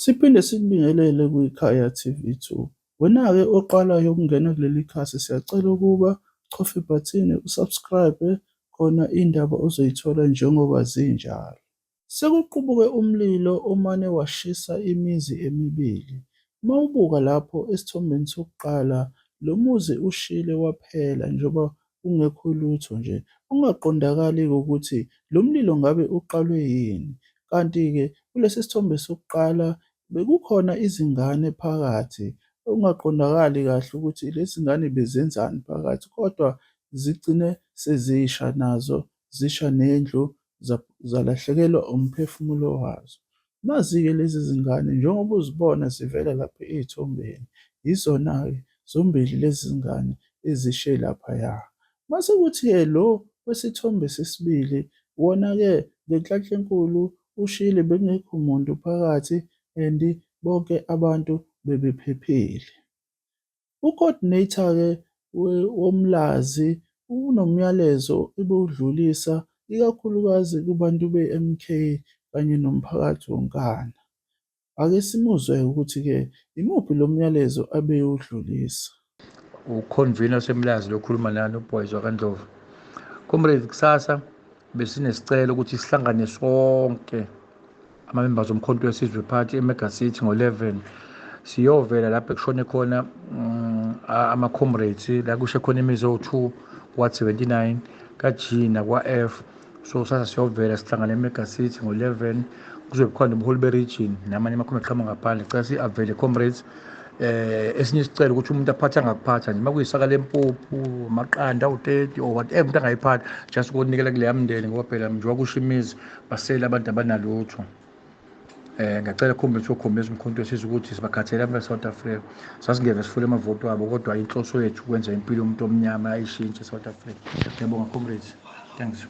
Siphinde sikubingelele kwiKhaya TV2. Wena-ke oqalayo ukungena kuleli khasi, siyacela ukuba uchofe ibhathini usubscribe, khona iy'ndaba ozoyithola njengoba zinjalo. Sekuqubuke umlilo omane washisa imizi emibili. Uma ubuka lapho esithombeni sokuqala, lo muzi ushile waphela njengoba kungekho lutho nje. Ungaqondakali-ke ukuthi lo mlilo ngabe uqalwe yini. Kanti-ke kulesi sithombe sokuqala bekukhona izingane phakathi, okungaqondakali kahle ukuthi lezi ngane bezenzani phakathi, kodwa zigcine sezisha nazo, zisha nendlu, zalahlekelwa umphefumulo wazo. Nazi-ke lezi zingane njengoba uzibona zivela lapha ey'thombeni, yizona-ke zombili lezi ngane ezishe laphaya. Mase kuthi-ke lo wesithombe sesibili, wona-ke ngenhlanhla enkulu ushile, bekungekho muntu phakathi and bonke abantu bebephephile. U-coordinator-ke womlazi unomyalezo ebewudlulisa ikakhulukazi kubantu be-MK kanye nomphakathi wonkana. Ake simuzwe ukuthi-ke imuphi lo myalezo abewudlulisa. Uconvener semlazi lokhuluma nani uBoys wakwaNdlovu. Comrade, kusasa besinesicelo ukuthi sihlangane sonke ama-members omkhonto wesizwe party eMega City ngo-11 siyovela lapho ekushone khona ama-comrades la kushe khona imizi ewu-2 kwa-79 kaGina kwa-F. So sasa siyovela sihlangane eMega City ngo-11 kuzobe khona ubuholi be-region namanye ama-comrades aqhamuka ngaphandle. Cela si-avele comrades. Esinye isicelo ukuthi umuntu aphathe angakuphatha nje, uma kuyisaka lempuphu, amaqanda, u-30 or whatever umuntu angayiphatha, just ukunikela kuleya mndeni ngoba phela njengoba kusho imizi basele abantu abanalutho. Ngiyacela comrades ukhombisa umkhonto wesizwe ukuthi sibakhathele abantu e-South Africa. Sasingeve sifule amavoti wabo, kodwa inhloso yethu ukwenza impilo yomuntu omnyama ayishintshe e-South Africa. Ngiyabonga comrades. Thanks.